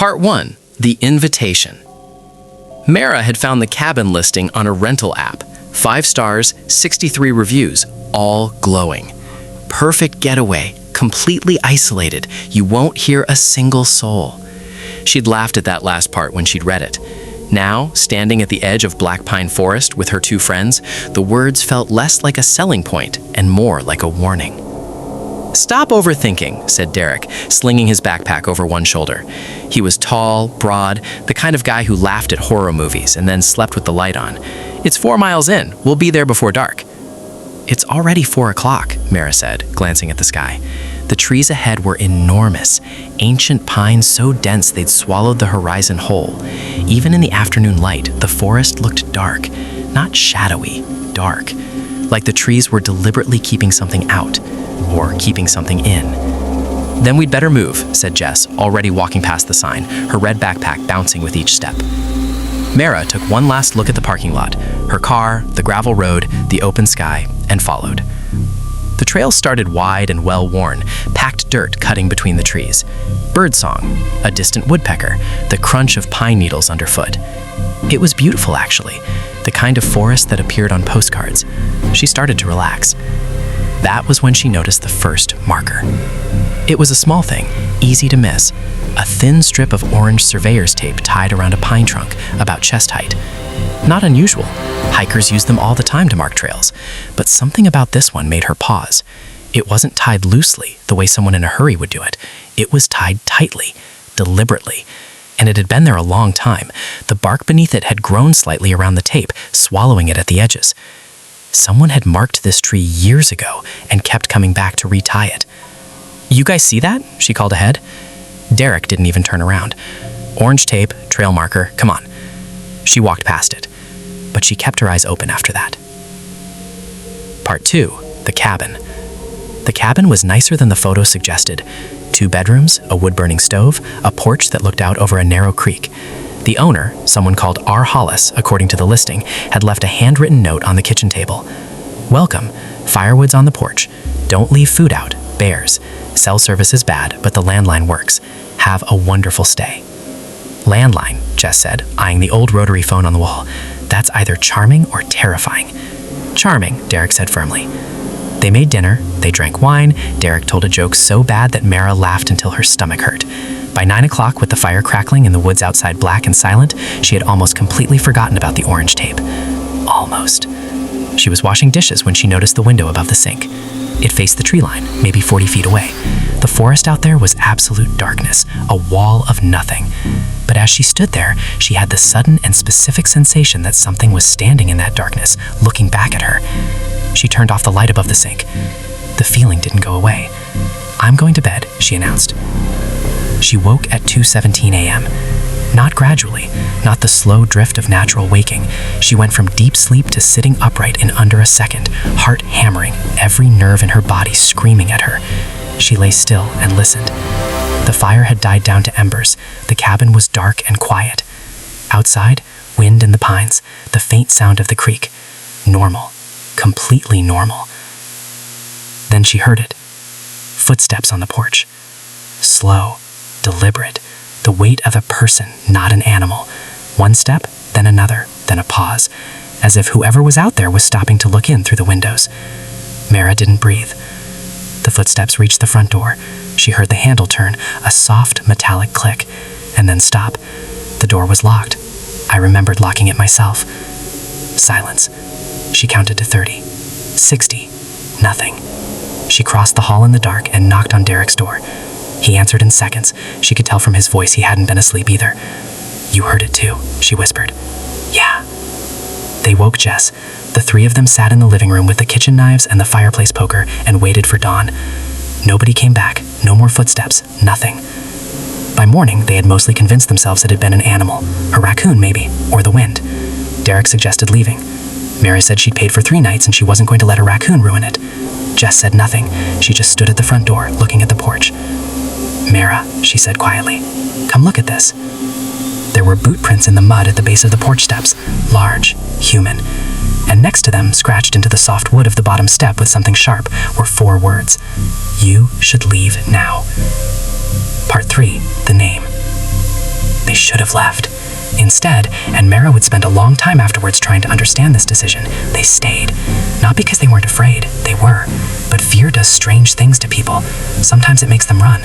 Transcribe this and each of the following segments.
Part 1. The Invitation. Mara had found the cabin listing on a rental app. 5 stars, 63 reviews, all glowing. Perfect getaway, completely isolated. You won't hear a single soul. She'd laughed at that last part when she'd read it. Now, standing at the edge of Blackpine Forest with her 2 friends, the words felt less like a selling point and more like a warning. "Stop overthinking," said Derek, slinging his backpack over one shoulder. He was tall, broad, the kind of guy who laughed at horror movies and then slept with the light on. "It's 4 miles in. We'll be there before dark." "It's already 4 o'clock," Mara said, glancing at the sky. The trees ahead were enormous, ancient pines so dense they'd swallowed the horizon whole. Even in the afternoon light, the forest looked dark, not shadowy, dark, like the trees were deliberately keeping something out, or keeping something in. "Then we'd better move," said Jess, already walking past the sign, her red backpack bouncing with each step. Mara took one last look at the parking lot, her car, the gravel road, the open sky, and followed. The trail started wide and well-worn, packed dirt cutting between the trees. Birdsong, a distant woodpecker, the crunch of pine needles underfoot. It was beautiful, actually, the kind of forest that appeared on postcards. She started to relax. That was when she noticed the first marker. It was a small thing, easy to miss, a thin strip of orange surveyor's tape tied around a pine trunk, about chest height. Not unusual. Hikers use them all the time to mark trails, but something about this one made her pause. It wasn't tied loosely, the way someone in a hurry would do it. It was tied tightly, deliberately, and it had been there a long time. The bark beneath it had grown slightly around the tape, swallowing it at the edges. Someone had marked this tree years ago and kept coming back to retie it. "You guys see that?" she called ahead. Derek didn't even turn around. "Orange tape, trail marker, come on." She walked past it, but she kept her eyes open after that. Part 2. The cabin. The cabin was nicer than the photo suggested. 2 bedrooms, a wood-burning stove, a porch that looked out over a narrow creek. The owner, someone called R. Hollis, according to the listing, had left a handwritten note on the kitchen table. "Welcome. Firewood's on the porch. Don't leave food out. Bears. Cell service is bad, but the landline works. Have a wonderful stay." "Landline," Jess said, eyeing the old rotary phone on the wall. "That's either charming or terrifying." "Charming," Derek said firmly. They made dinner, they drank wine. Derek told a joke so bad that Mara laughed until her stomach hurt. By 9 o'clock, with the fire crackling and the woods outside black and silent, she had almost completely forgotten about the orange tape. Almost. She was washing dishes when she noticed the window above the sink. It faced the tree line, maybe 40 feet away. The forest out there was absolute darkness, a wall of nothing. But as she stood there, she had the sudden and specific sensation that something was standing in that darkness, looking back at her. She turned off the light above the sink. The feeling didn't go away. "I'm going to bed," she announced. She woke at 2:17 a.m. Not gradually, not the slow drift of natural waking. She went from deep sleep to sitting upright in under a second, heart hammering, every nerve in her body screaming at her. She lay still and listened. The fire had died down to embers. The cabin was dark and quiet. Outside, wind in the pines, the faint sound of the creek. Normal. Completely normal. Then she heard it. Footsteps on the porch. Slow, deliberate, the weight of a person, not an animal. One step, then another, then a pause, as if whoever was out there was stopping to look in through the windows. Mara didn't breathe. The footsteps reached the front door. She heard the handle turn, a soft metallic click, and then stop. The door was locked. I remembered locking it myself. Silence. She counted to 30, 60, nothing. She crossed the hall in the dark and knocked on Derek's door. He answered in seconds. She could tell from his voice he hadn't been asleep either. "You heard it too," she whispered. "Yeah." They woke Jess. The 3 of them sat in the living room with the kitchen knives and the fireplace poker and waited for dawn. Nobody came back, no more footsteps, nothing. By morning, they had mostly convinced themselves it had been an animal, a raccoon maybe, or the wind. Derek suggested leaving. Mary said she'd paid for 3 nights and she wasn't going to let a raccoon ruin it. Jess said nothing. She just stood at the front door, looking at the porch. "Mara," she said quietly, "come look at this." There were boot prints in the mud at the base of the porch steps, large, human. And next to them, scratched into the soft wood of the bottom step with something sharp, were 4 words. "You should leave now." Part 3. The name. They should have left. Instead, and Mara would spend a long time afterwards trying to understand this decision, they stayed. Not because they weren't afraid, they were. But fear does strange things to people. Sometimes it makes them run.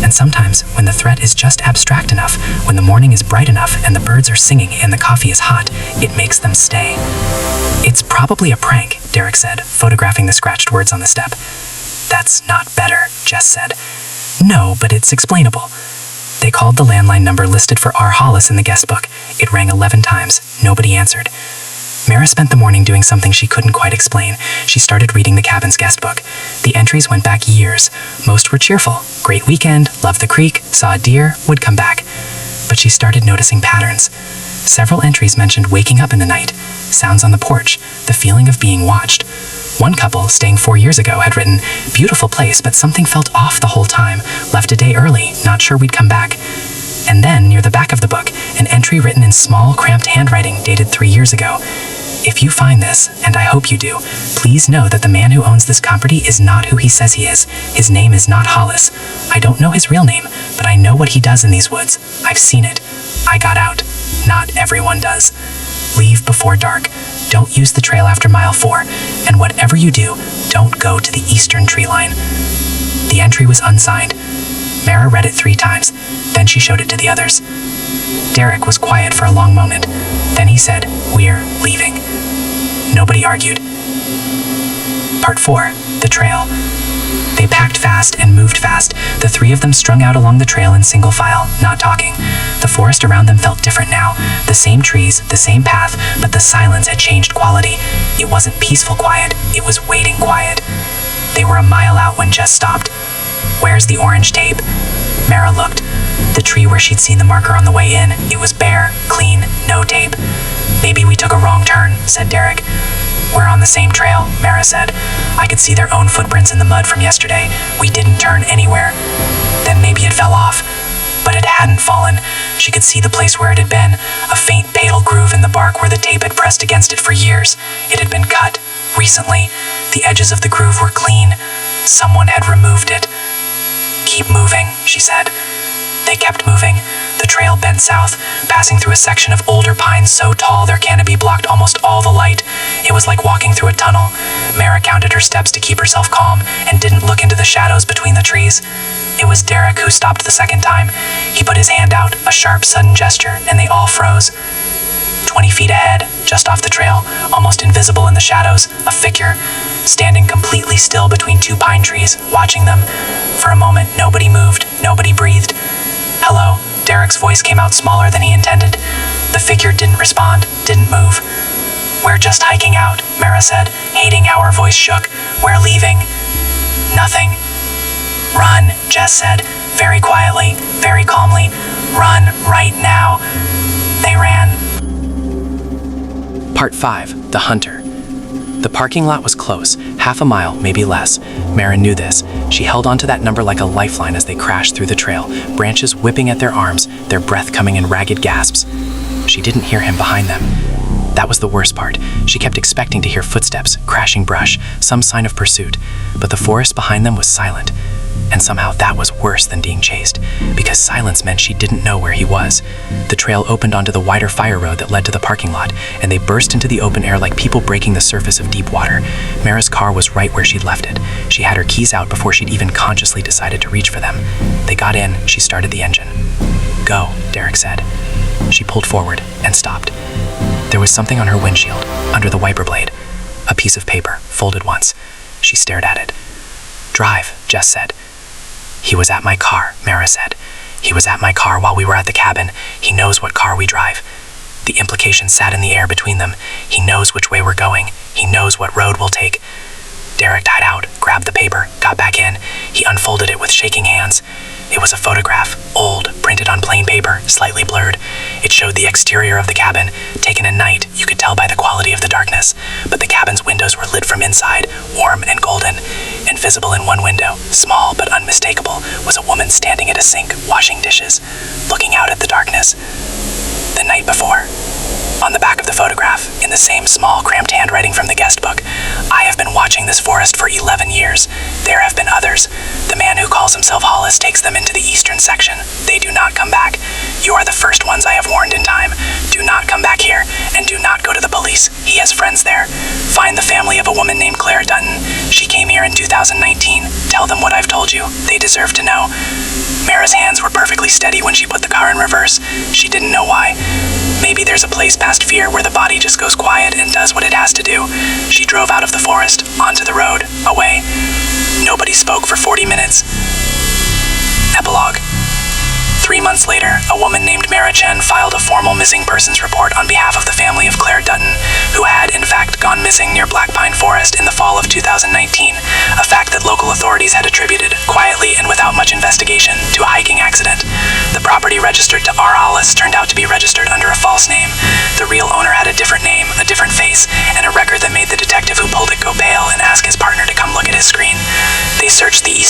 And sometimes, when the threat is just abstract enough, when the morning is bright enough and the birds are singing and the coffee is hot, it makes them stay. It's probably a prank, Derek said, photographing the scratched words on the step. That's not better, Jess said. No, but it's explainable. They called the landline number listed for R. Hollis in the guest book. It rang 11 times. Nobody answered. Mara spent the morning doing something she couldn't quite explain. She started reading the cabin's guest book. The entries went back years. Most were cheerful. Great weekend, loved the creek, saw a deer, would come back. But she started noticing patterns. Several entries mentioned waking up in the night, sounds on the porch, the feeling of being watched. One couple, staying 4 years ago, had written, "Beautiful place, but something felt off the whole time. Left a day early, not sure we'd come back." And then, near the back of the book, an entry written in small, cramped handwriting dated 3 years ago. "If you find this, and I hope you do, please know that the man who owns this property is not who he says he is. His name is not Hollis. I don't know his real name, but I know what he does in these woods. I've seen it. I got out. Not everyone does. Leave before dark. Don't use the trail after mile 4. And whatever you do, don't go to the eastern tree line." The entry was unsigned. Mara read it 3 times. Then she showed it to the others. Derek was quiet for a long moment. Then he said, "We're leaving." Nobody argued. Part 4. The Trail. They packed fast and moved fast. The 3 of them strung out along the trail in single file, not talking. The forest around them felt different now. The same trees, the same path, but the silence had changed quality. It wasn't peaceful quiet, it was waiting quiet. They were a mile out when Jess stopped. "Where's the orange tape?" Mara looked. The tree where she'd seen the marker on the way in, it was bare, clean, no tape. "Maybe we took a wrong turn," said Derek. "We're on the same trail," Mara said. "I could see their own footprints in the mud from yesterday. We didn't turn anywhere." Then maybe it fell off. But it hadn't fallen. She could see the place where it had been, a faint pale groove in the bark where the tape had pressed against it for years. It had been cut, recently. The edges of the groove were clean. Someone had removed it. "Keep moving," she said. They kept moving. The trail bent south, passing through a section of older pines so tall their canopy blocked almost all the light. It was like walking through a tunnel. Mara counted her steps to keep herself calm and didn't look into the shadows between the trees. It was Derek who stopped the second time. He put his hand out, a sharp, sudden gesture, and they all froze. 20 feet ahead, just off the trail, almost invisible in the shadows, a figure, standing completely still between 2 pine trees, watching them. For a moment, nobody moved, nobody breathed. "Hello," Derek's voice came out smaller than he intended. The figure didn't respond, didn't move. "We're just hiking out," Mara said, hating how her voice shook. "We're leaving." "Nothing." "Run," Jess said, very quietly, very calmly. "Run right now." They ran. Part 5. The Hunter. The parking lot was close, half a mile, maybe less. Mara knew this. She held onto that number like a lifeline as they crashed through the trail, branches whipping at their arms, their breath coming in ragged gasps. She didn't hear him behind them. That was the worst part. She kept expecting to hear footsteps, crashing brush, some sign of pursuit. But the forest behind them was silent. And somehow that was worse than being chased, because silence meant she didn't know where he was. The trail opened onto the wider fire road that led to the parking lot, and they burst into the open air like people breaking the surface of deep water. Mara's car was right where she'd left it. She had her keys out before she'd even consciously decided to reach for them. They got in, she started the engine. "Go," Derek said. She pulled forward and stopped. There was something on her windshield, under the wiper blade. A piece of paper, folded once. She stared at it. "Drive," Jess said. "He was at my car," Mara said. "He was at my car while we were at the cabin. He knows what car we drive." The implication sat in the air between them. He knows which way we're going. He knows what road we'll take. Derek died out, grabbed the paper, got back in. He unfolded it with shaking hands. It was a photograph, old, printed on plain paper, slightly blurred. It showed the exterior of the cabin. Taken at night, you could tell by the quality of the darkness. But the cabin's windows were lit from inside, warm and golden. And visible in one window, small but unmistakable, was a woman standing at a sink, washing dishes, looking out at the darkness. The night before. On the back of the photograph, in the same small, cramped handwriting from the guest book, "I have been watching this forest for 11 years. There have been others. The man who calls himself Hollis takes them into the eastern section. They do not come back. You are the first ones I have warned in time. Do not come back here, and do not go to the police. He has friends there. Find the family of a woman named Claire Dutton. She came here in 2019. Tell them what I've told you. They deserve to know. Mara's hands were perfectly steady when she put the car in reverse. She didn't know why. Maybe there's a place past fear where the body just goes quiet and does what it has to do. She drove out of the forest, onto the road, away. Nobody spoke for 40 minutes. Epilogue. 3 months later, a woman named Mara Chen filed a formal missing persons report on behalf of the family of Claire Dutton, who had, in fact, gone missing near Blackpine Forest in the fall of 2019, a fact that local authorities had attributed, quietly and without much investigation, to a hiking accident. The property registered to R. Hollis turned out to be registered under a false name. The real owner had a different name, a different face, and a record that made the detective who pulled it go pale and ask his partner to come look at his screen. They searched the east